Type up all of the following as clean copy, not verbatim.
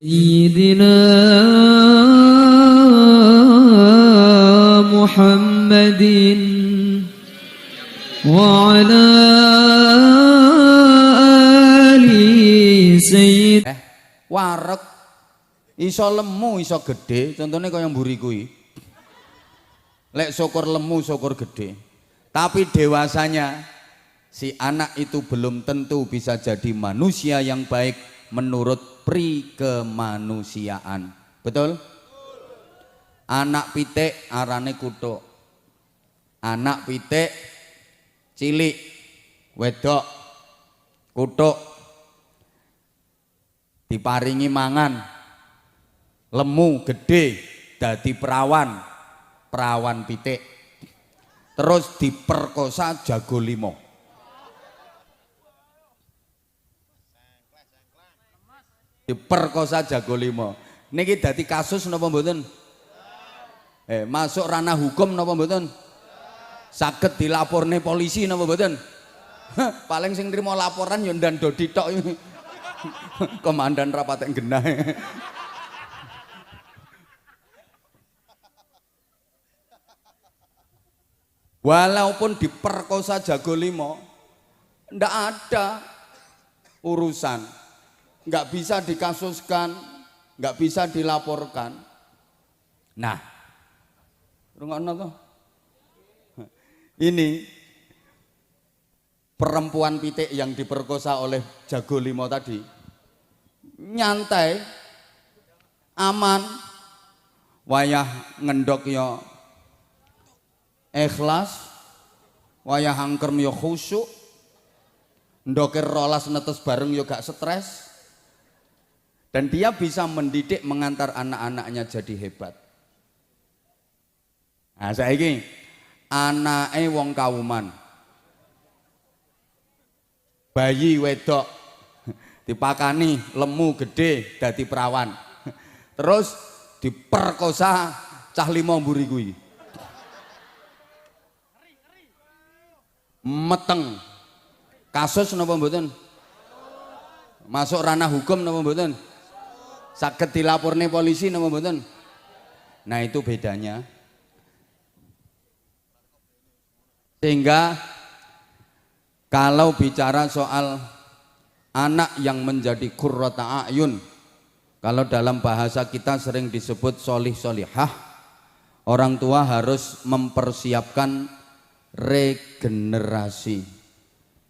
سيدنا محمد وعلى آل سيد wareg iso lemu iso gede, contohnya kaya mburi kuwi. Lek syukur lemu syukur gede. Tapi dewasanya si anak itu belum tentu bisa jadi manusia yang baik menurut pri kemanusiaan. Betul? Anak pitik arane kutuk. Anak pitik cilik wedok kutuk diparingi mangan lemu gede dadi perawan pitik, terus diperkosa jago limo. Diperkosa jago limo niki dadi kasus napa mboten? Masuk ranah hukum napa mboten? Saged dilaporne polisi napa mboten? Paling sing nrimo laporan ya ndando ditok. Komandan rapat genah. Walaupun diperkosa jago limo ndak ada urusan, nggak bisa dikasuskan, nggak bisa dilaporkan. Nah, rungokno to. Ini perempuan pitik yang diperkosa oleh jago limo tadi nyantai, aman, wayah ngendok yo ikhlas, wayah angkerm yo khusyuk, ndokir rolas netes bareng yo gak stres, dan dia bisa mendidik mengantar anak-anaknya jadi hebat. Nah saiki anake wong kauman, bayi wedok dipakani lemu gede dadi perawan, terus diperkosa cah limo mburi kuwi. Meteng kasus napa mboten? Masuk ranah hukum napa mboten? Saged dilaporne polisi napa mboten? Nah itu bedanya. Sehingga kalau bicara soal anak yang menjadi qurrata a'yun, kalau dalam bahasa kita sering disebut solih solihah, orang tua harus mempersiapkan regenerasi,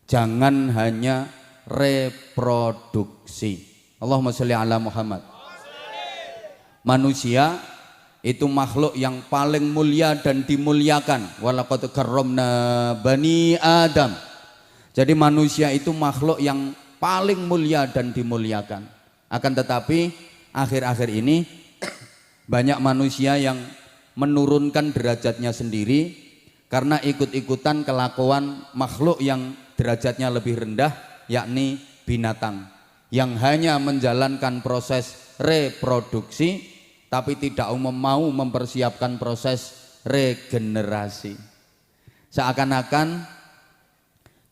jangan hanya reproduksi. Allahumma sholli ala Muhammad. Manusia itu makhluk yang paling mulia dan dimuliakan. Walaqad karramna bani Adam. Jadi manusia itu makhluk yang paling mulia dan dimuliakan. Akan tetapi akhir-akhir ini banyak manusia yang menurunkan derajatnya sendiri karena ikut-ikutan kelakuan makhluk yang derajatnya lebih rendah, yakni binatang yang hanya menjalankan proses reproduksi tapi tidak mau mempersiapkan proses regenerasi. Seakan-akan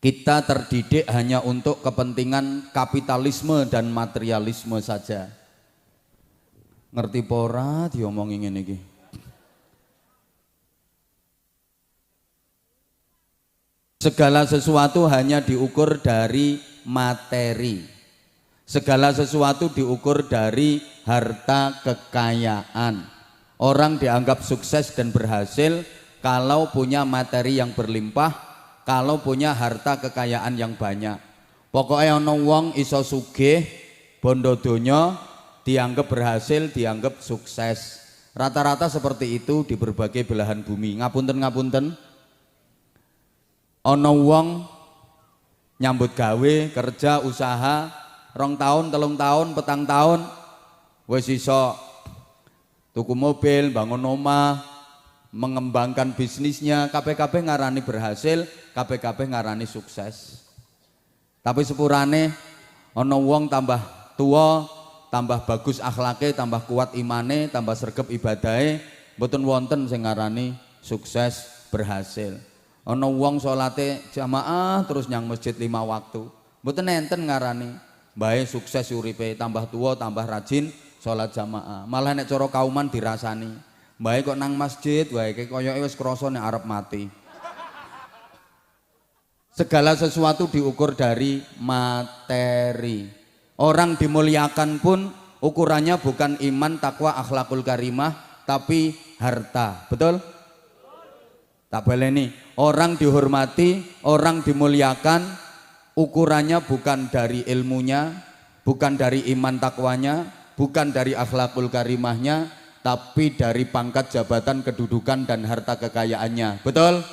kita terdidik hanya untuk kepentingan kapitalisme dan materialisme saja. Ngerti pora diomongin ngene iki. Segala sesuatu hanya diukur dari materi. Segala sesuatu diukur dari harta kekayaan. Orang dianggap sukses dan berhasil kalau punya materi yang berlimpah, kalau punya harta kekayaan yang banyak. Pokoknya ono wong iso sugih, bondo donya, dianggap berhasil, dianggap sukses. Rata-rata seperti itu di berbagai belahan bumi. Ngapunten. Ono wong nyambut gawe, kerja, usaha, 2 tahun, 3 tahun, 4 tahun, wis iso tuku mobil, bangun omah, mengembangkan bisnisnya, KPKP ngarani berhasil, KPKP ngarani sukses. Tapi sepurane ono wong tambah tua, tambah bagus akhlake, tambah kuat imane, tambah sregep ibadahe, mboten wonten sing ngarani sukses berhasil. Ono wong salate jamaah terus nyang masjid 5 waktu, mboten enten ngarani bae sukses uripe, tambah tua tambah rajin salat jamaah. Malah nek cara kauman dirasani. Mbae kok nang masjid wae koyoke wis krasa nek arep mati. Segala sesuatu diukur dari materi. Orang dimuliakan pun ukurannya bukan iman, takwa, akhlakul karimah, tapi harta. Betul? Tak boleh nih. Orang dihormati, orang dimuliakan, ukurannya bukan dari ilmunya, bukan dari iman takwanya, bukan dari akhlakul karimahnya, tapi dari pangkat jabatan, kedudukan, dan harta kekayaannya. Betul?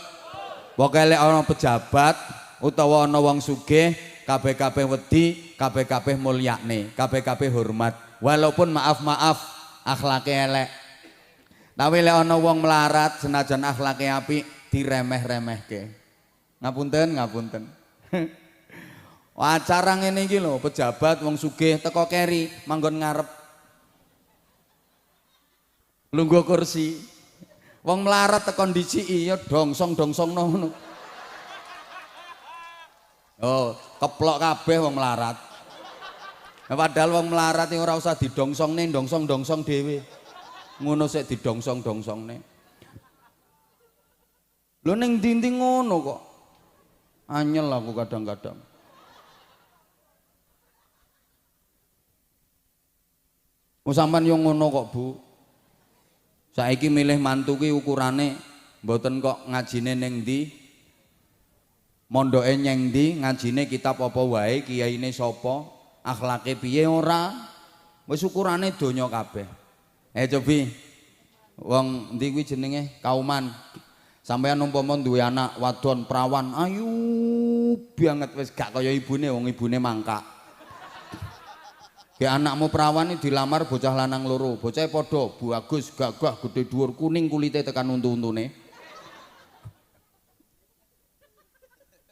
Pokoknya orang pejabat utawa ana wong sugih kabeh-kabeh wedi, kabeh-kabeh mulyakne, kabeh-kabeh hormat. Walaupun maaf akhlake elek. Tapi lek ana wong melarat senajan akhlake apik diremeh-remehke. Ngapunten. Acara ngene iki lho, pejabat wong sugih teko keri manggon ngarep. Lungguh kursi. Wong melarat tekan diciki ya dongsong-dongsongno ngono. Oh, keplok kabeh wong melarat. Nah, padahal wong melarat iki ora usah didongsongne, dongsong-dongsong dhewe. Ngono sik didongsong-dongsongne. Lho ning ndi-ndi ngono kok. Anyel aku kadang-kadang. Sampeyan yo ngono kok, Bu. Saiki milih mantu ki ukurane mboten kok ngajine ning ndi, mondoke nyeng ndi, ngajine kitab apa wae, kiyaine sapa, akhlake piye ora. Wis ukurane donya kabeh. Cobi. Wong ndi kuwi jenenge Kauman. Sampeyan umpama duwe anak wadon prawan, ayu banget wis gak kaya ibune, wong ibune mangkak. Ya anakmu perawan ini dilamar bocah lanang loro, bocahnya podo, bagus, gagah, gede dhuwur, kuning kulite tekan untu-untune.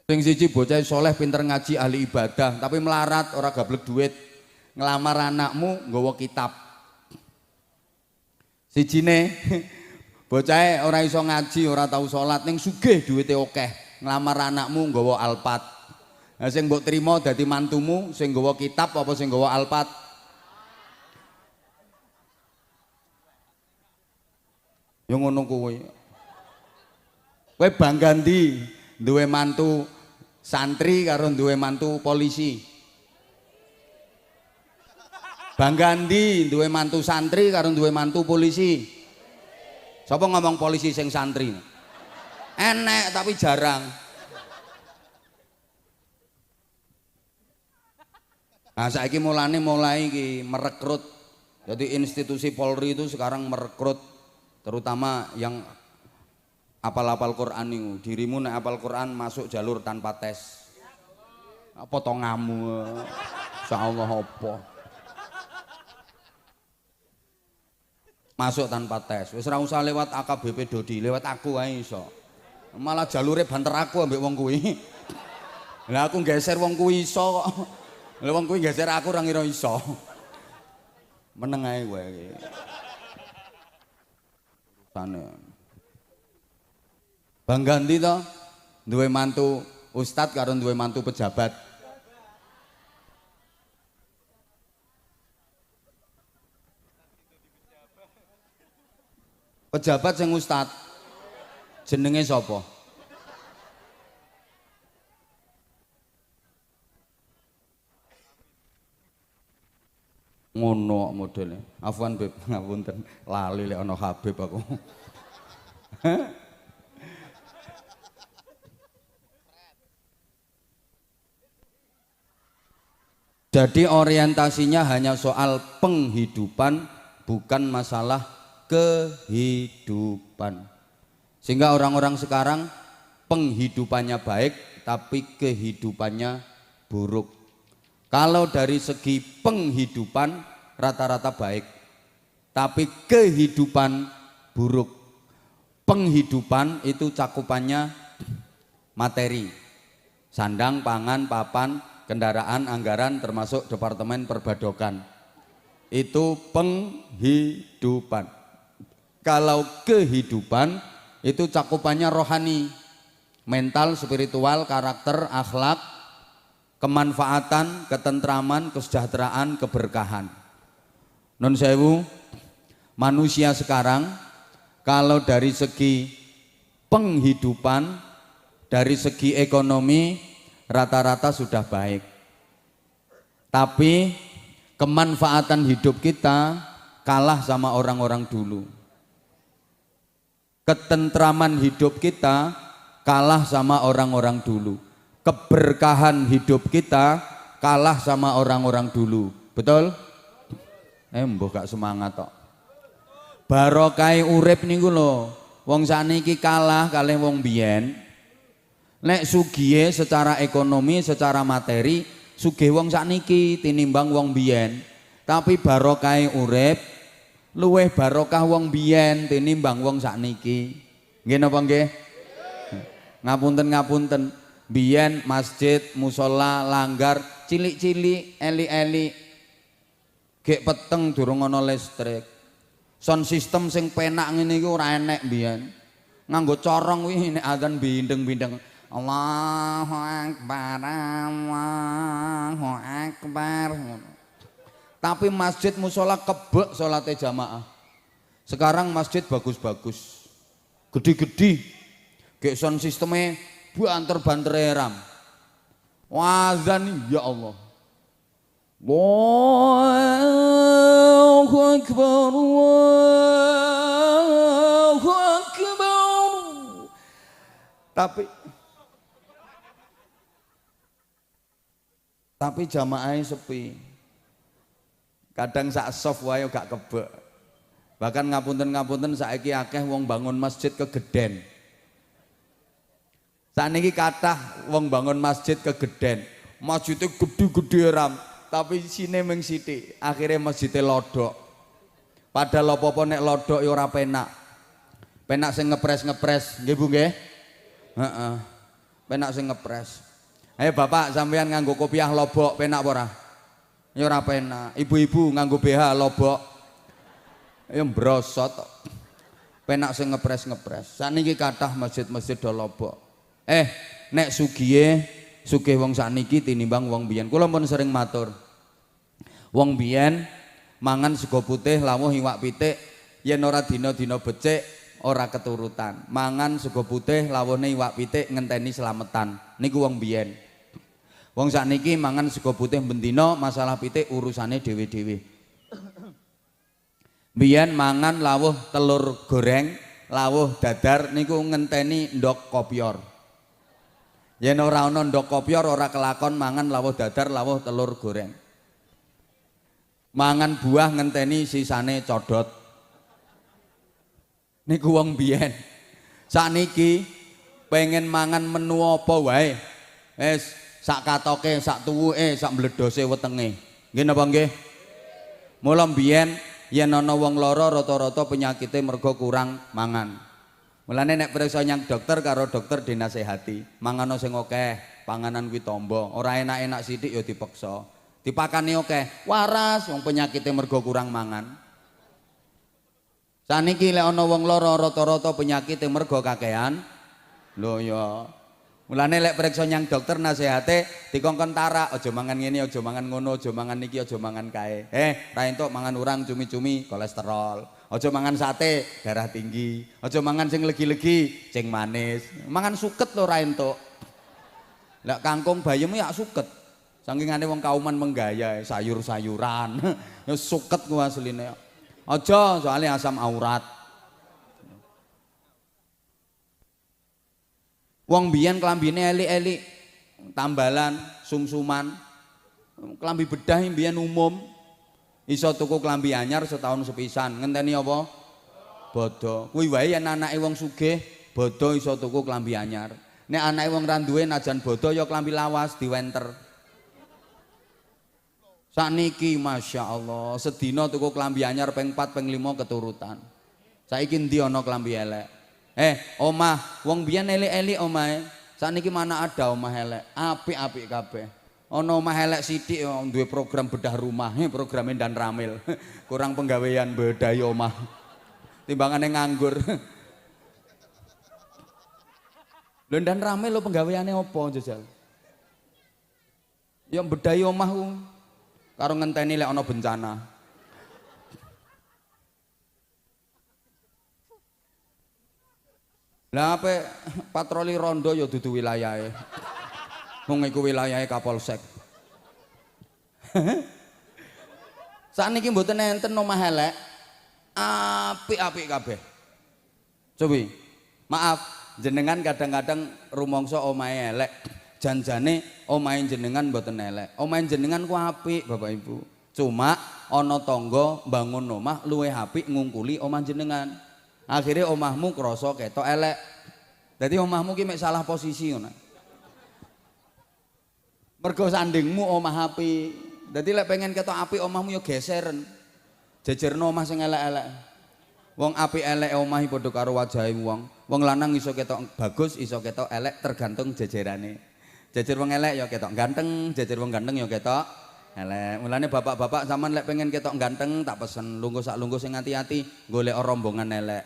Sing siji bocah soleh, pinter ngaji, ahli ibadah, tapi melarat, ora gablek duit. Ngelamar anakmu nggawa kitab. Sijine bocah ora iso ngaji, ora tau salat, ning sugih duwite akeh. Ngelamar anakmu nggawa Alphard. Nah, sing mbok trimo dadi mantumu sing nggawa kitab apa sing nggawa Alphard? Yo ngono kuwi. Kowe bangga ndi duwe mantu santri karo duwe mantu polisi? Bangga ndi duwe mantu santri karo duwe mantu polisi? Sapa ngomong polisi sing santri? Enek tapi jarang. Nah saiki mulai iki merekrut. Jadi institusi Polri itu sekarang merekrut terutama yang apal-apal Quran itu. Dirimu nek apal Quran masuk jalur tanpa tes. Potongamu. Insyaallah apa. Masuk tanpa tes. Wis ora usah lewat AKBP Dodi, lewat aku ae iso. Malah jalure banter aku ambek wong kuwi. Lah aku geser wong kuwi iso kok. Lha wong kuwi geser aku ora ngira iso. Meneng ae kowe iki. Urusane. Bangga ndi to? Duwe mantu ustad karo duwe mantu pejabat. Pejabat sing ustad. Jenenge sapa? Ngono modele. Afwan Beb, ngapunten. Lali lek ana Habib aku. Jadi orientasinya hanya soal penghidupan, bukan masalah kehidupan. Sehingga orang-orang sekarang penghidupannya baik, tapi kehidupannya buruk. Kalau dari segi penghidupan rata-rata baik, tapi kehidupan buruk. Penghidupan itu cakupannya materi, sandang, pangan, papan, kendaraan, anggaran, termasuk departemen perbadokan. Itu penghidupan. Kalau kehidupan itu cakupannya rohani, mental, spiritual, karakter, akhlak, kemanfaatan, ketentraman, kesejahteraan, keberkahan. Nun sewu, manusia sekarang kalau dari segi penghidupan, dari segi ekonomi rata-rata sudah baik. Tapi kemanfaatan hidup kita kalah sama orang-orang dulu. Ketentraman hidup kita kalah sama orang-orang dulu. Keberkahan hidup kita kalah sama orang-orang dulu. Betul? Mbah gak semangat tok. Barokah urip niku lho. Wong sakniki kalah kalih wong biyen. Nek sugihe secara ekonomi, secara materi, sugih wong sakniki tinimbang wong biyen. Tapi barokah urip luweh barokah wong biyen tinimbang wong sakniki. Nggih napa nggih? Ngapunten. Biyen masjid, musola, langgar, cilik-cilik, eli-eli. Gek peteng durung ana listrik. Sound system sing penak ngene iki ora enek biyen. Nganggo corong kuwi nek adzan bindeng-bindeng. Allahu Akbar, Allahu Akbar. Tapi masjid musola kebek salate jamaah. Sekarang masjid bagus-bagus. Gede-gede. Gek sound sisteme banter-banter ram. Wazan ya Allah. Allahu Akbar, Allahu Akbar. Tapi jamaahnya sepi. Kadang sak soft wae gak kebek. Bahkan ngapunten saiki akeh wong bangun masjid kegeden. Sakniki kathah wong bangun masjid kegeden. Masjidnya gede-gede ram. Tapi sine mung sithik, akhirnya masjidnya lodok. Padahal apa-apa nek lodok ya ora penak. Penak sing ngepres-ngepres, nggih Bu nggih? Heeh. Penak sing ngepres. Ayo Bapak sampean nganggo kopiah lobok penak apa ora? Ya ora penak. Ibu-ibu nganggo BH lobok. Ya mbrosot. Penak sing ngepres-ngepres. Sakniki kathah masjid-masjid do lobok. Nek sugih wong sakniki tinimbang wong biyen. Kula pun sering matur. Wong biyen mangan sego putih lawuh iwak pitik, yen ora dina-dina becik ora keturutan. Mangan sego putih lawuhne iwak pitik ngenteni slametan. Niku wong biyen. Wong sakniki mangan sego putih bendina, masalah pitik urusane dhewe-dhewe. Biyen mangan lawuh telur goreng, lawuh dadar niku ngenteni ndok kopior. Yen ora ana ndok kopior ora kelakon mangan lawuh dadar, lawuh telur goreng. Mangan buah ngenteni sisane codot. Niku wong biyen. Sakniki pengen mangan menu apa wae. Wis sak katoke, sak tuwuke, sak mbledose wetenge. Nggih napa nggih? Mula biyen yen ana wong lara rata-rata penyakite mergo kurang mangan. Mulane nek priksa nyang dokter karo dokter dinasehati, mangano sing akeh, panganan kuwi tamba, ora enak-enak sithik ya dipaksa. Dipakani akeh, waras wong penyakite mergo kurang mangan. Saniki lek ana wong lara rata-rata penyakite mergo kakehan. Lho ya. Mulane lek priksa nyang dokter nasehate dikongkon tarak, aja mangan ngene, aja mangan ngono, aja mangan niki, aja mangan kae. Ra entuk mangan urang cumi-cumi kolesterol. Aja mangan sate, darah tinggi. Aja mangan sing legi-legi, cing manis. Mangan suket lho ra entuk. Lah kangkung bayem ya suket. Sangkingane wong kauman menggaya sayur-sayuran. Ya suket ku asline. Aja soalnya asam aurat. Wong biyen klambine elik-elik, tambalan, sumsuman. Klambi bedah mbiyen umum. Iso tuku klambi anyar setahun sepisan. Ngenteni apa? Bodo. Kuwi wae yen anake wong sugih, bodo iso tuku klambi anyar. Nek anake wong ra duwe najan bodo ya klambi lawas diwenter. Sakniki Masya Allah, sedina tuku klambi anyar ping 4 ping 5 keturutan. Saiki ndi ana klambi elek? Omah, wong biyen elek-elek omahe. Sakniki mana ada omah elek, apik-apik kabeh. Ana omah elek sithik duwe program bedah rumah, programe Dan Ramil. Kurang penggawean bedahi omah. Timbangane nganggur. Lho Dan Ramil lho penggaweane apa jajal? Ya bedahi omah ku. Karo ngenteni lek ana bencana. Lah ape patroli rondo ya dudu wilayahe. Wong iku wilayahe Kapolsek. Sakniki mboten enten omah elek. Apik-apik kabeh. Cobi. Maaf, jenengan kadang-kadang rumangsa omahe elek. Janjane omahe jenengan mboten elek. Omahe jenengan ku apik, Bapak Ibu. Cuma ana tangga bangun omah luwih apik ngungkuli omah jenengan. Akhirnya omahmu krasa ketok elek. Dadi omahmu ki mek salah posisi ngono. Mergo sandingmu omah apik. Dadi lek pengen ketok apik omahmu ya geseren. Jejerno omah sing elek-elek. Wong apik elek omahe padha karo wajahe wong. Wong lanang iso ketok bagus, iso ketok elek tergantung jejerane. Jejer wong elek ya ketok ganteng, jejer wong ganteng ya ketok elek. Mulane bapak-bapak sampean lek pengen ketok ganteng tak pesen lungguh sak lungguh sing ati-ati golek rombongan elek.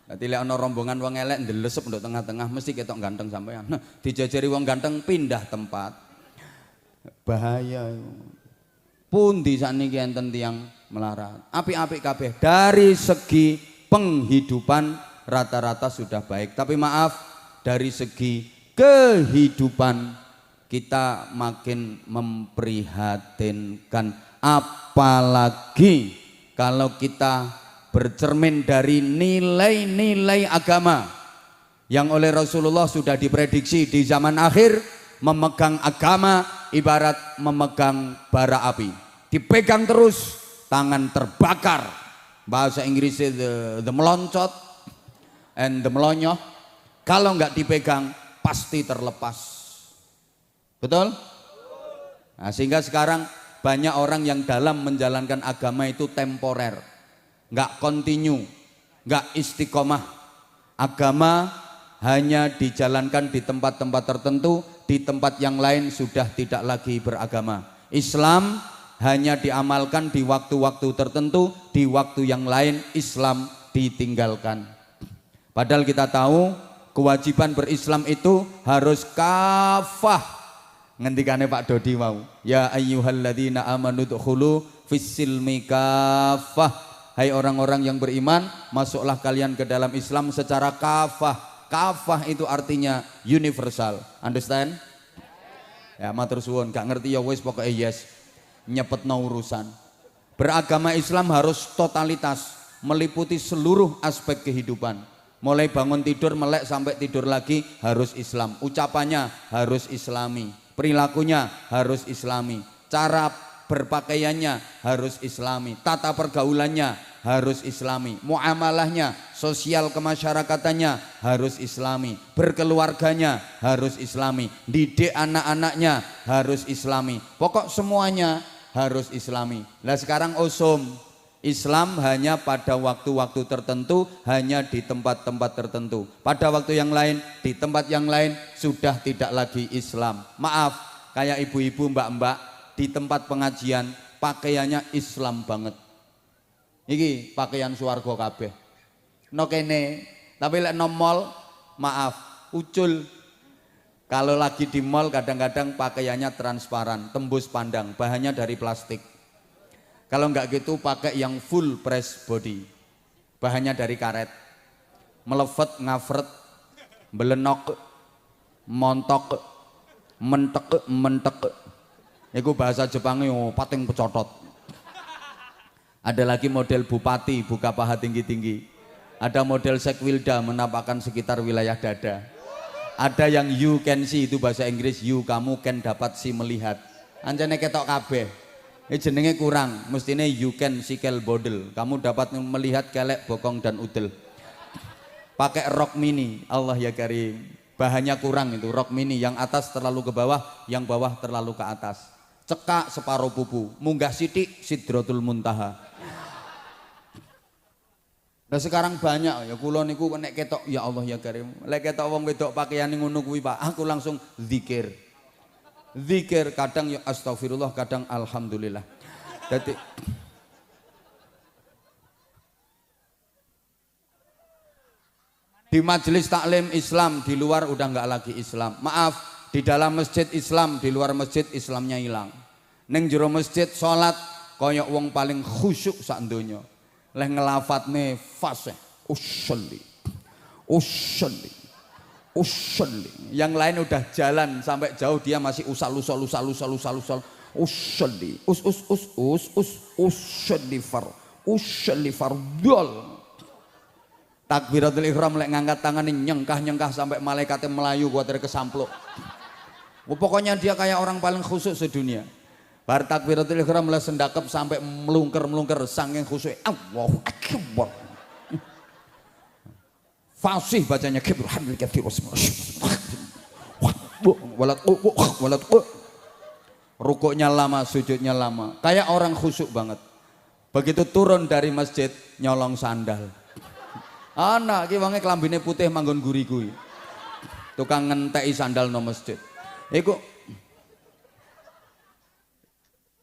Dadi lek ana rombongan wong elek ndelesep nduk tengah-tengah mesti ketok ganteng sampean. Nah, dijajari wong ganteng pindah tempat. Bahaya. Pundi sakniki enten tiyang melarat. Apik-apik kabeh dari segi penghidupan rata-rata sudah baik. Tapi maaf dari segi kehidupan kita makin memprihatinkan, apalagi kalau kita bercermin dari nilai-nilai agama yang oleh Rasulullah sudah diprediksi di zaman akhir. Memegang agama ibarat memegang bara api, dipegang terus tangan terbakar. Bahasa Inggrisnya the meloncat and the melonyoh. Kalau nggak dipegang pasti terlepas. Betul? Nah, sehingga sekarang banyak orang yang dalam menjalankan agama itu temporer, nggak kontinu, nggak istiqomah. Agama hanya dijalankan di tempat-tempat tertentu, di tempat yang lain sudah tidak lagi beragama. Islam hanya diamalkan di waktu-waktu tertentu, di waktu yang lain Islam ditinggalkan. Padahal kita tahu kewajiban berislam itu harus kafah. Ngendikane Pak Dodi mau, ya ayyuhalladzina amanu dkhulu fis-silmi kafah. Hai orang-orang yang beriman, masuklah kalian ke dalam Islam secara kafah. Kafah itu artinya universal. Understand? Ya matur suwun, gak ngerti ya wis pokoknya yes. Nyepetno urusan. Beragama Islam harus totalitas, meliputi seluruh aspek kehidupan. Mulai bangun tidur melek sampai tidur lagi harus Islam. Ucapannya harus Islami, perilakunya harus Islami, cara berpakaiannya harus Islami, tata pergaulannya harus Islami, muamalahnya, sosial kemasyarakatannya harus Islami, berkeluarganya harus Islami, didik anak-anaknya harus Islami, pokok semuanya harus Islami. Nah sekarang usum Islam hanya pada waktu-waktu tertentu, hanya di tempat-tempat tertentu. Pada waktu yang lain, di tempat yang lain sudah tidak lagi Islam. Maaf, kayak ibu-ibu, mbak-mbak di tempat pengajian pakaiannya Islam banget. Iki pakaian swarga kabeh. No kene, tapi lek no mall, maaf, ucul. Kalau lagi di mall kadang-kadang pakaiannya transparan, tembus pandang, bahannya dari plastik. Kalau enggak gitu pakai yang full press body, bahannya dari karet. Melevet, ngafret, belenok, montok, mentek. Iku bahasa Jepangnya pating pecotot. Ada lagi model bupati buka paha tinggi-tinggi. Ada model sekwilda menampakkan sekitar wilayah dada. Ada yang you can see, itu bahasa Inggris, you kamu can dapat si melihat. Anjane ketok kabeh. Ini jenenge kurang, mestinya you can sikel bodel. Kamu dapat melihat kelek, bokong dan udel. Pakai rok mini, Allah ya karim. Bahannya kurang itu, rok mini yang atas terlalu ke bawah, yang bawah terlalu ke atas. Cekak separuh pupu, munggah sidik sidratul muntaha. Nah sekarang banyak ya kula niku nek ketok ya Allah ya karim. Lek ketok wong wedok pakaiane ngono kuwi Pak, aku langsung zikir. Zikir kadang ya astagfirullah, kadang alhamdulillah. Dadi di majelis taklim Islam, di luar udah enggak lagi Islam. Maaf, di dalam masjid Islam, di luar masjid Islamnya hilang. Ning jero masjid salat koyok wong paling khusyuk sak donya. Leh ngelafatne fasih usolli usolli, usolli. Yang lain udah jalan sampai jauh, dia masih usal, usolli, usolli fardol. Takbiratul ihram lek ngangkat tangan nyengkah sampai malaikatnya melayu kuatir kesampluk. Pokoknya dia kayak orang paling khusyuk sedunia. Bar takbiratul ihram lah sendakep sampai melungker saking khusyuk. Allahu akbar. Fasih bacanya kibir hamil katsir walat rukuknya lama, sujudnya lama, kayak orang khusyuk banget. Begitu turun dari masjid nyolong sandal. Anak ki wonge klambine putih manggon guri-guri. Tukang ngenteki sandal no masjid. Iku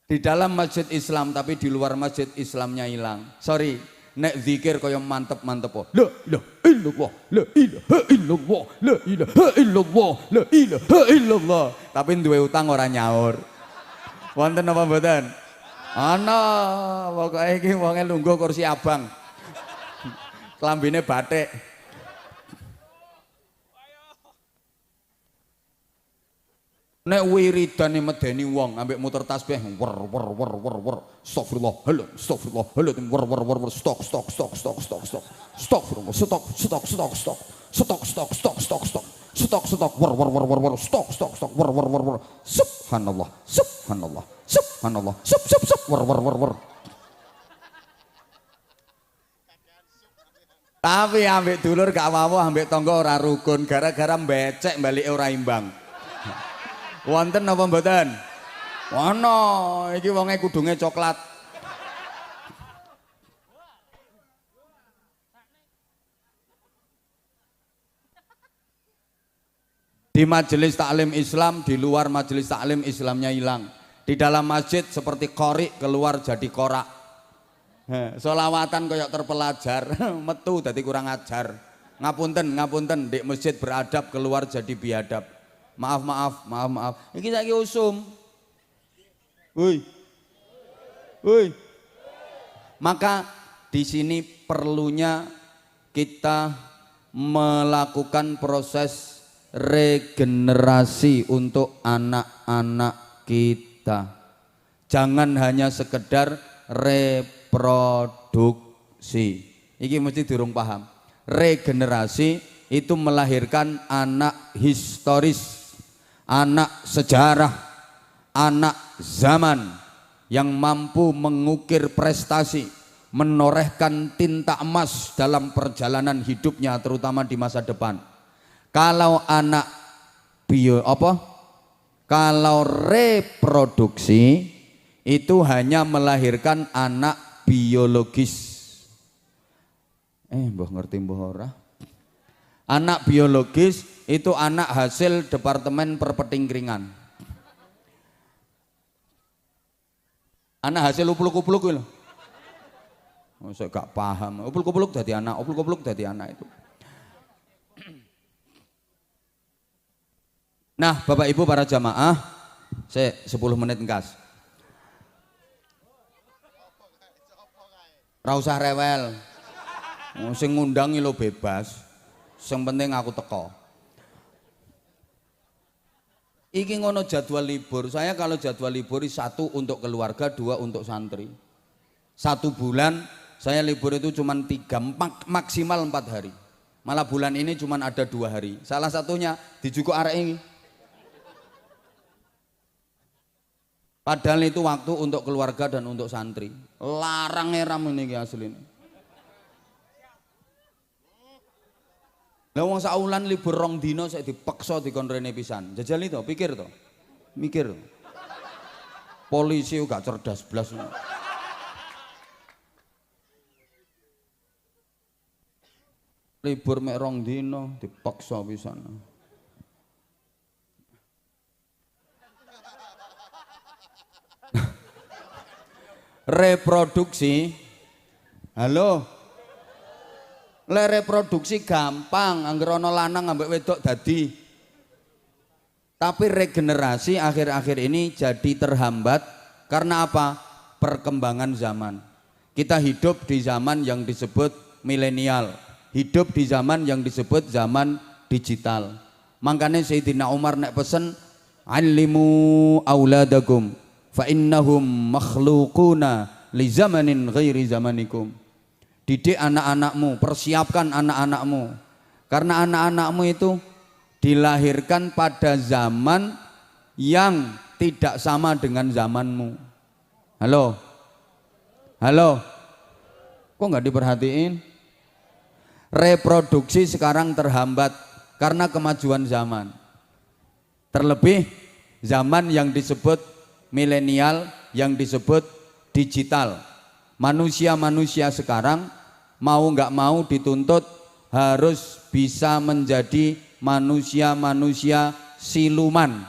di dalam masjid Islam tapi di luar masjid Islamnya hilang. Sorry, nek zikir kaya mantep-mantep. La ilaha illallah, la ilaha illallah, la ilaha illallah, la ilaha illallah. Tapi duwe utang ora nyaur. Wonten apa mboten? Ana, pokoke iki wonge lungguh kursi abang. Klambine batik. Nek wiridane medeni wong ambek muter tasbih wer astagfirullah stok subhanallah wer. Tapi ambek dulur gak mau, ambek tangga ora rukun gara-gara becek balik ora imbang. Wonten apa mboten? Ana, iki wonge kudunge coklat. Di majelis taklim Islam, di luar majelis taklim Islamnya hilang. Di dalam masjid seperti qori, keluar jadi korak. Solawatan koyok terpelajar, metu dadi kurang ajar. Ngapunten, di masjid beradab, keluar jadi biadab. Maaf. Iki saiki usum. Woi. Maka di sini perlunya kita melakukan proses regenerasi untuk anak-anak kita. Jangan hanya sekedar reproduksi. Iki mesti durung paham. Regenerasi itu melahirkan anak historis, anak sejarah, anak zaman yang mampu mengukir prestasi, menorehkan tinta emas dalam perjalanan hidupnya terutama di masa depan. Kalau anak kalau reproduksi itu hanya melahirkan anak biologis. Mbah ngerti mbah ora? Anak biologis itu anak hasil Departemen Perpetingkringan. Anak hasil upluk-upluk lho. Saya gak paham. Upluk-upluk jadi anak itu. Nah, Bapak Ibu para jamaah, saya 10 menit engkas. Ra usah rewel. Sing ngundangi lo bebas. Sing penting aku teko. Iki ngono jadwal libur. Saya kalau jadwal libur 1 untuk keluarga, 2 untuk santri. 1 bulan saya libur itu cuma 3, maksimal 4 hari. Malah bulan ini cuma ada 2 hari. Salah satunya dijukuk arek ini. Padahal itu waktu untuk keluarga dan untuk santri. Larang eram ini asli. Lah wong saulan libur 2 dino saya dipaksa dikon rene pisan. Jajal itu, pikir to. Mikir. Polisi gak cerdas blas. Libur mek 2 dino dipaksa pisan. Reproduksi. Halo. Le reproduksi gampang, angger ana lanang ambek wedok dadi. Tapi regenerasi akhir-akhir ini jadi terhambat karena apa? Perkembangan zaman. Kita hidup di zaman yang disebut milenial. hidup di zaman yang disebut zaman digital. Makanya Sayyidina Umar nek pesen alimu auladakum fa innahum makhluquna li zamanin ghairi zamanikum. Didik anak-anakmu, persiapkan anak-anakmu, karena anak-anakmu itu dilahirkan pada zaman yang tidak sama dengan zamanmu. Halo, halo, kok nggak diperhatiin? Reproduksi sekarang terhambat karena kemajuan zaman. Terlebih zaman yang disebut milenial, yang disebut digital. Manusia-manusia sekarang mau nggak mau dituntut harus bisa menjadi manusia-manusia siluman.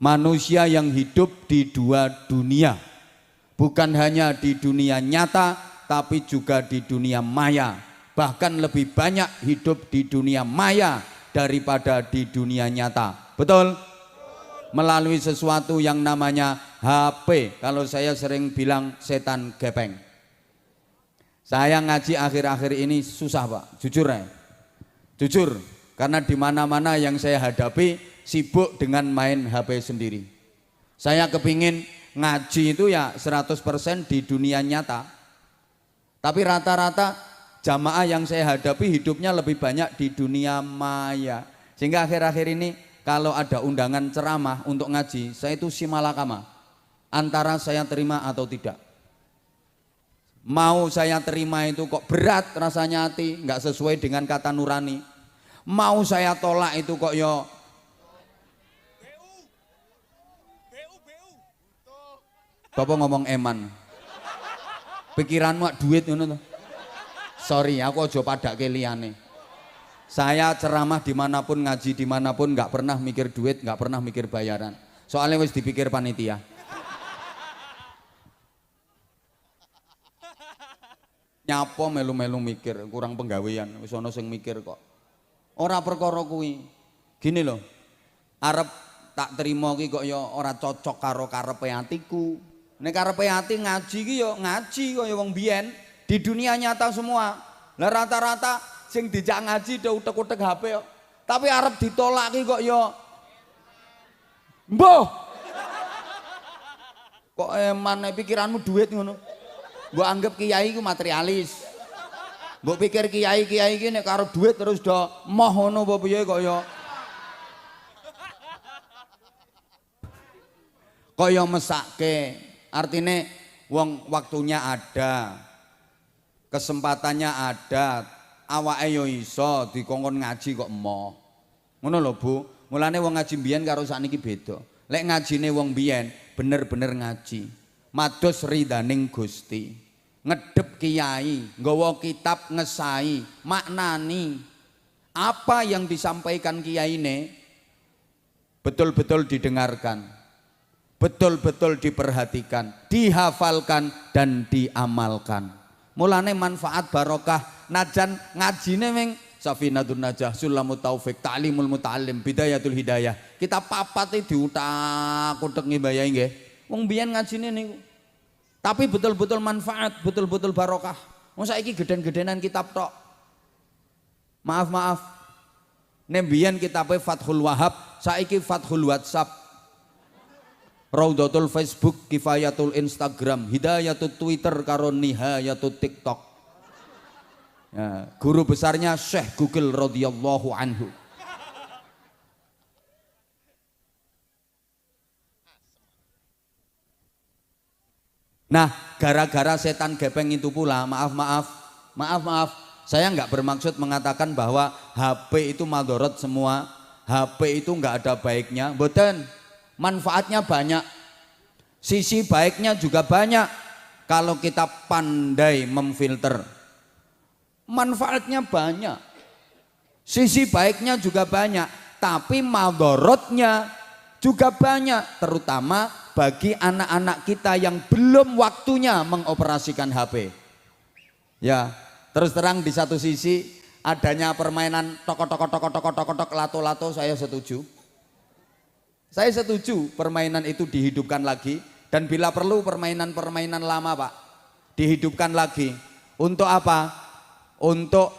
Manusia yang hidup di dua dunia. Bukan hanya di dunia nyata, tapi juga di dunia maya. Bahkan lebih banyak hidup di dunia maya daripada di dunia nyata. Betul? Melalui sesuatu yang namanya HP. Kalau saya sering bilang setan gepeng. Saya ngaji akhir-akhir ini susah Pak, jujur ya. Jujur, karena di mana-mana yang saya hadapi sibuk dengan main HP sendiri. Saya kepingin ngaji itu ya 100% di dunia nyata. Tapi rata-rata jamaah yang saya hadapi hidupnya lebih banyak di dunia maya. Sehingga akhir-akhir ini kalau ada undangan ceramah untuk ngaji, saya itu simalakama, antara saya terima atau tidak. Mau saya terima itu kok berat rasanya hati, nggak sesuai dengan kata nurani. Mau saya tolak itu kok yo Bapak ngomong eman. Pikiranmu duit ngono to. Sorry, aku aja padake liyane. Saya ceramah dimanapun, ngaji dimanapun, nggak pernah mikir duit, nggak pernah mikir bayaran. Soalnya wis dipikir panitia. Nyapo melu-melu mikir, kurang penggawean, wis ana sing mikir kok. Ora perkara kuwi. Gini loh, arep tak terima ki kok ya ora cocok karo karepe atiku. Nek karepe ati ngaji ki ya ngaji kaya wong biyen di dunia nyata semua. Lah rata-rata sing dijak ngaji do utek-utek HP kok. Tapi arep ditolak ki kok ya mbuh. Kok eman pikiranmu duit ngono. Mbok anggap kiai ku materialis. Mbok pikir kiai-kiai iki nek karo duit terus do moh ngono apa piye kok ya mesake. Artine wong waktunya ada, kesempatannya ada, awake yo iso dikongkon ngaji kok emoh. Ngono lho Bu. Mulane wong ngaji mbiyen karo sakniki beda. Lek ngajine wong mbiyen bener-bener ngaji. Mados ridaning Gusti. Ngedep kiai, nggawa kitab ngesai, maknani apa yang disampaikan kiyaine betul-betul didengarkan, betul-betul diperhatikan, dihafalkan dan diamalkan. Mulane manfaat barokah najan ngajine ming Safinatun Najah, Sulamut Taufik, Ta'limul Muta'allim, Bidayatul Hidayah. Kita papat diutak-utek ngibayahi nggih. Wong biyen ngajine niku. Tapi betul-betul manfaat, betul-betul barokah. Wong saiki geden-gedenan kitab tok. Maaf. Nek biyen kitabe Fathul Wahab, saiki Fathul WhatsApp. Raudatul Facebook, Kifayatul Instagram, Hidayatul Twitter karo Nihayatul TikTok. Ya, guru besarnya Syekh Google radhiyallahu anhu. Nah, gara-gara setan gepeng itu pula, maaf, saya nggak bermaksud mengatakan bahwa HP itu madorot semua, HP itu nggak ada baiknya, mboten. Manfaatnya banyak, sisi baiknya juga banyak kalau kita pandai memfilter. Manfaatnya banyak, sisi baiknya juga banyak, tapi madorotnya juga banyak, terutama bagi anak-anak kita yang belum waktunya mengoperasikan HP. Ya, terus terang di satu sisi adanya permainan tok lato-lato saya setuju. Saya setuju permainan itu dihidupkan lagi, dan bila perlu permainan-permainan lama Pak dihidupkan lagi. Untuk apa? Untuk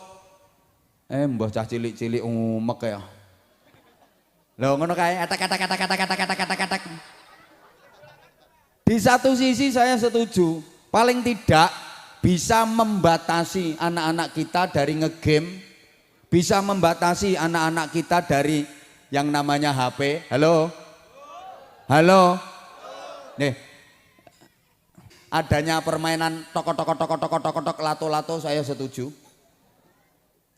Mbah cah cilik-cilik umek ya. Lho ngono kae atak. Di satu sisi saya setuju, paling tidak bisa membatasi anak-anak kita dari ngegame, bisa membatasi anak-anak kita dari yang namanya HP. Halo? Halo? Nih, adanya permainan tok lato-lato saya setuju.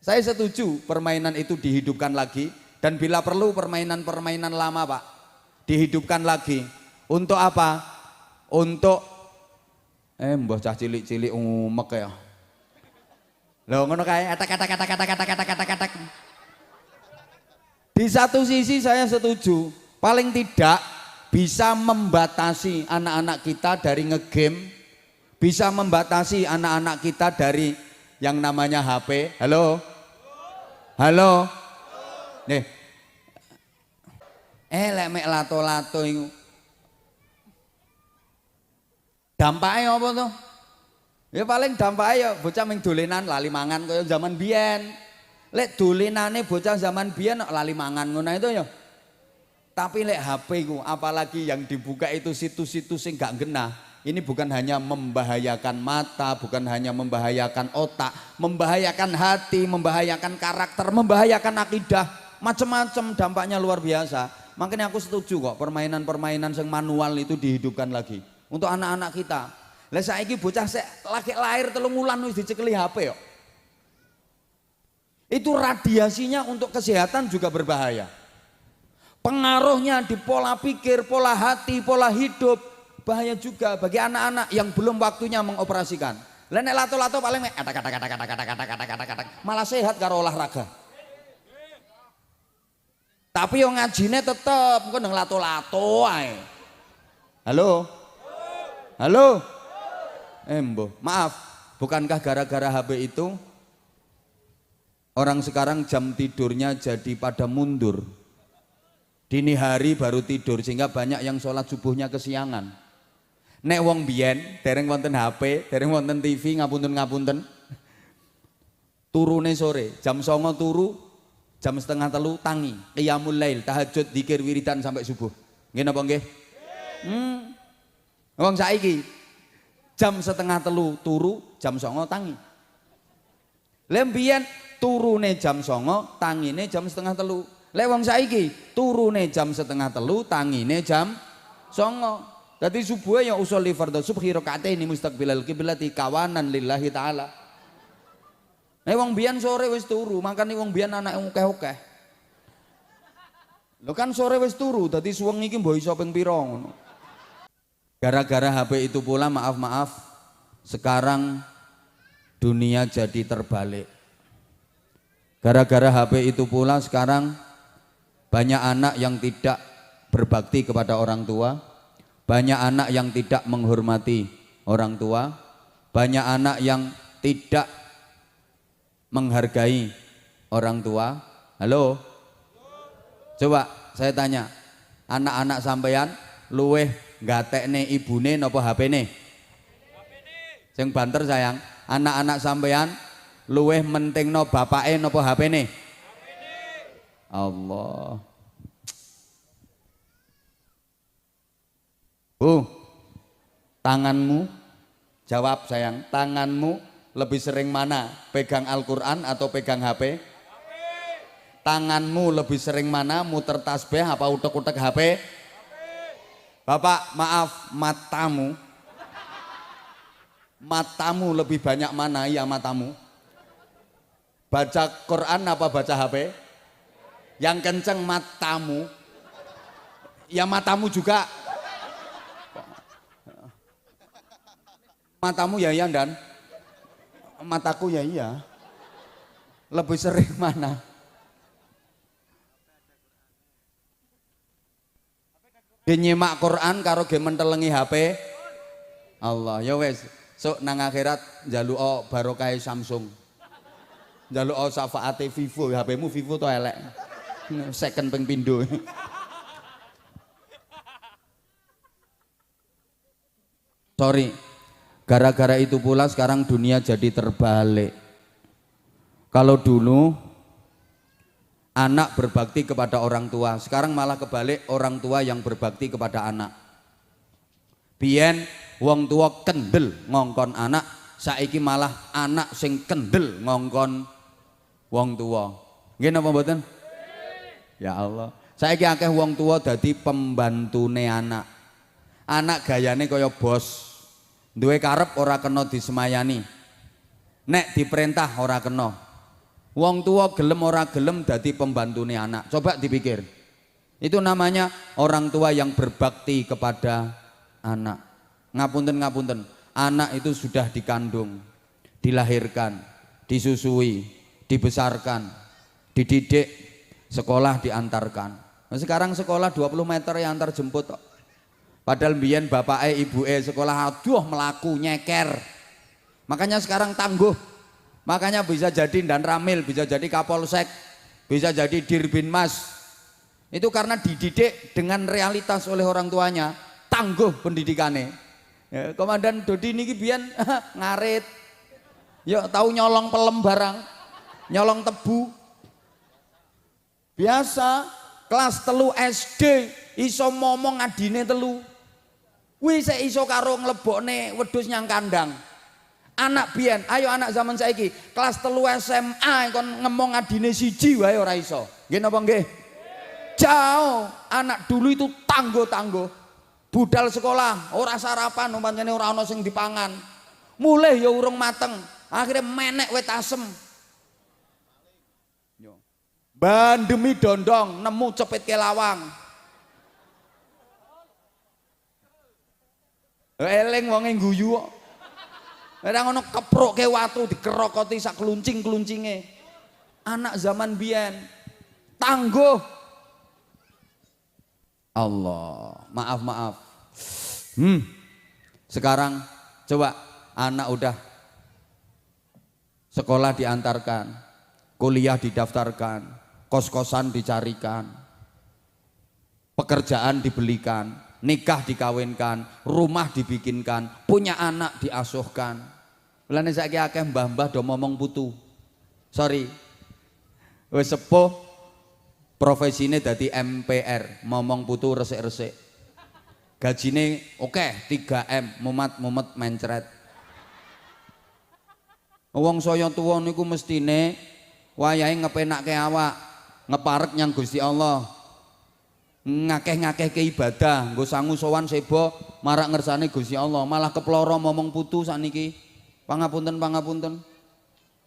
Saya setuju permainan itu dihidupkan lagi dan bila perlu permainan-permainan lama Pak dihidupkan lagi. Untuk apa? Untuk mbah cah cilik-cilik umek ya. Lho ngono kae atak. Di satu sisi saya setuju, paling tidak bisa membatasi anak-anak kita dari ngegame, bisa membatasi anak-anak kita dari yang namanya HP. Halo? Halo? Nih. Lek mek lato-lato iku. Dampaknya apa tuh? Ya paling dampaknya ya bocah ming dolenan lali mangan kaya zaman biyen. Lek dolenane bocah zaman biyen lali mangan ngono itu ya. Tapi lek HP ku apalagi yang dibuka itu situs-situs yang gak genah. Ini bukan hanya membahayakan mata, bukan hanya membahayakan otak, membahayakan hati, membahayakan karakter, membahayakan akidah, macam-macam dampaknya luar biasa. Makanya aku setuju kok permainan-permainan yang manual itu dihidupkan lagi untuk anak-anak kita. Lah saiki bocah sek lagi lahir 3 wulan wis dicekeli HP kok. Itu radiasinya untuk kesehatan juga berbahaya. Pengaruhnya di pola pikir, pola hati, pola hidup bahaya juga bagi anak-anak yang belum waktunya mengoperasikan. Lah nek lato-lato paling malah sehat karo olahraga. Tapi yang ngajine tetep kok nang lato-lato ae. Halo? Halo? Mbah, maaf, bukankah gara-gara HP itu orang sekarang jam tidurnya jadi pada mundur? Dini hari baru tidur sehingga banyak yang sholat subuhnya kesiangan. Nek wong biyen dereng wonten HP, dereng wonten TV, ngapunten. Turune sore, jam 09.00 turu, jam 2:30 tangi, qiyamul lail, tahajud, dzikir wiridan sampai subuh. Nggih napa nggih? Wong saiki jam 2:30 turu, jam 09.00 tangi. Lha mbiyen turune jam 09.00, tangine jam 2:30. Lek wong saiki turune jam 2:30, tangine jam 09.00. Dadi subuh ya usolli fardhu subhi rakaataini mustaqbilal qiblati kawanan lillahi taala. Nek wong biyen sore wis turu, makane wong biyen anake akeh-akeh. Lho kan sore wis turu, dadi suwengi iki mbok iso ping pira ngono. Gara-gara HP itu pula maaf, sekarang dunia jadi terbalik. Gara-gara HP itu pula sekarang banyak anak yang tidak berbakti kepada orang tua, banyak anak yang tidak menghormati orang tua, banyak anak yang tidak menghargai orang tua. Halo? Coba saya tanya, anak-anak sampeyan luweh gatekne ibune napa HP-ne? Sing banter sayang, anak-anak sampeyan luweh mentingno bapake napa HP-ne? Allah. Tanganmu, jawab sayang, tanganmu lebih sering mana? Pegang Al-Quran atau pegang HP? Tanganmu lebih sering mana? Muter tasbih apa utek-utek HP? Bapak maaf, matamu lebih banyak mana ya matamu? Baca Quran apa baca HP? Yang kenceng matamu, ya matamu juga. Matamu ya iya dan mataku ya iya. Lebih sering mana? Ge nyimak Quran karo ge mentelengi HP. Allah ya wes, sok nang akhirat njaluk barokah Samsung. Njaluk syafaate Vivo, HP-mu Vivo to elek. Second ping pindho. Sorry. Gara-gara itu pula sekarang dunia jadi terbalik. Kalau dulu Anak berbakti kepada orang tua. Sekarang malah kebalik, orang tua yang berbakti kepada anak. Biyen wong tua kendel ngongkon anak, saiki malah anak sing kendel ngongkon wong tua. Nggih napa mboten? Ya Allah. Saiki akeh wong tua dadi pembantune anak. Anak gayane kaya bos. Duwe karep ora kena disemayani. Nek diperintah ora kena. Wong tua gelem ora gelem dadi pembantune anak. Coba dipikir. Itu namanya orang tua yang berbakti kepada anak. Ngapunten. Anak itu sudah dikandung, dilahirkan, disusui, dibesarkan, dididik, sekolah diantarkan. Nah, sekarang sekolah 20 meter yang antar jemput. Padahal mbiyen bapake ibuke sekolah aduh melaku nyeker. Makanya sekarang tangguh. Makanya bisa jadi Dan Ramil, bisa jadi Kapolsek, bisa jadi Dirbinmas. Itu karena dididik dengan realitas oleh orang tuanya, tangguh pendidikannya. Ya, Komandan Dodi niki biyen ngarit. Ya tahu nyolong pelem barang, nyolong tebu. Biasa kelas 3 SD iso momong adine 3. Wih saya iso karo nglebokne wedhus nyang kandang. Anak biyen, ayo anak zaman saiki kelas 3 SMA kon ngemong adine 1 wae ora iso. Nggih napa nggih? Jauh, anak dulu itu tangguh-tangguh. Budal sekolah, ora sarapan, pancene ora ana sing dipangan. Mulih ya urung mateng, akhirnya menek wit asem. Bandemi dondong, nemu cepit ke lawang. Eling wonge guyu kok. Ora ngono keprokke watu dikerokoti sak kluncing-kluncinge. Anak zaman biyen tangguh. Allah, maaf. Sekarang coba anak udah sekolah diantarkan, kuliah didaftarkan, kos-kosan dicarikan, pekerjaan dibelikan, nikah dikawinkan, rumah dibikinkan, punya anak diasuhkan. Mulane saiki akeh mbah-mbah do momong putu. Sorry. Wis sepuh profesine dadi MPR, momong putu resik-resik. Gajine oke 3M, mumet-mumet mencret. Wong saya tuwa niku mestine wayahe ngepenakke awak, ngeparek nyang Gusti Allah. Ngakeh-ngakehke ibadah, nggo sangu sowan sebo marak ngersane Gusti Allah, malah keploro momong putu sakniki. Pangapunten.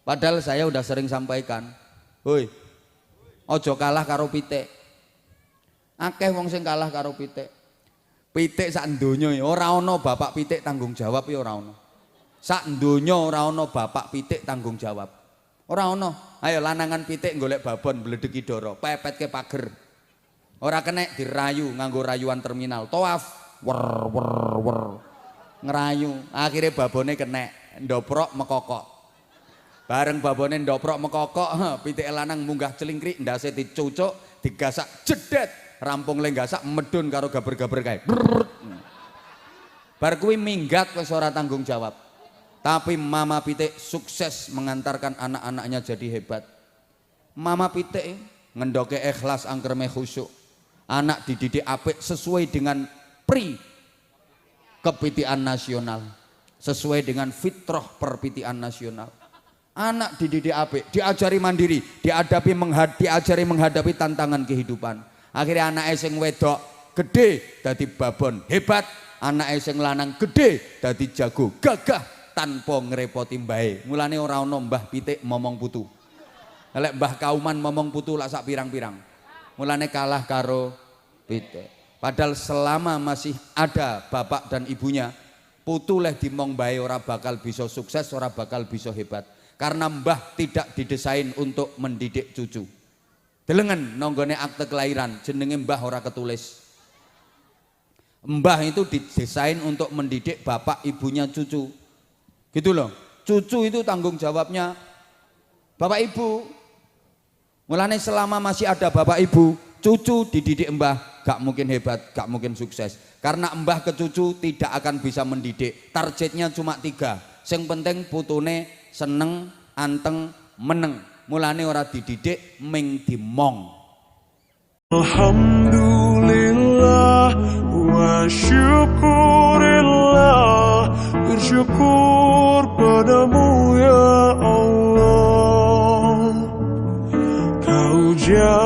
Padahal saya udah sering sampaikan. Hoi, ojo kalah karo pitik. Akeh wong sing kalah karo pitik. Pitik sak donya ora ana bapak pitik tanggung jawab ya ora ana. Sak donya ora ana bapak pitik tanggung jawab. Ora ana. Ayo lanangan pitik golek babon bledeki dara, pepetke pager. Ora kenek dirayu nganggo rayuan terminal. Tawaf wer. Ngerayu, akhirnya babone kenek, ndoprok mekokok. Bareng babone ndoprok mekokok, pitik lanang munggah celingkrik, ndase dicucuk, digasak jedet, rampung le gasak medun karo gaber-gaber kae. Bar kuwi minggat wis ora tanggung jawab. Tapi mama pitik sukses mengantarkan anak-anaknya jadi hebat. Mama pitik ngendoke ikhlas angkreme khusyuk. Anak dididik apik sesuai dengan kepitian nasional, sesuai dengan fitrah perpitian nasional. Anak dididik apik, diajari mandiri, diajari menghadapi tantangan kehidupan. Akhirnya anak sing wedok gede dadi babon hebat, anak sing lanang gede dadi jago gagah tanpa ngrepoti mbahe. Mulane ora ana mbah pitik momong putu. Lek mbah kauman momong putu lak sak pirang-pirang. Mulane kalah karo pitik. Padahal selama masih ada bapak dan ibunya, putu leh dimong bae ora bakal bisa sukses, ora bakal bisa hebat. Karena mbah tidak didesain untuk mendidik cucu. Delengen nonggone akte kelahiran, jenenge mbah ora ketulis. Mbah itu didesain untuk mendidik bapak ibunya cucu. Gitu loh. Cucu itu tanggung jawabnya bapak ibu. Mulane selama masih ada bapak ibu, cucu dididik mbah gak mungkin hebat, gak mungkin sukses. Karena mbah ke cucu tidak akan bisa mendidik. Targetnya cuma 3. Yang penting putune seneng, anteng, meneng. mulane ora dididik ming dimong. Alhamdulillah wa syukurillah, bersyukur padamu ya Allah, kau jauh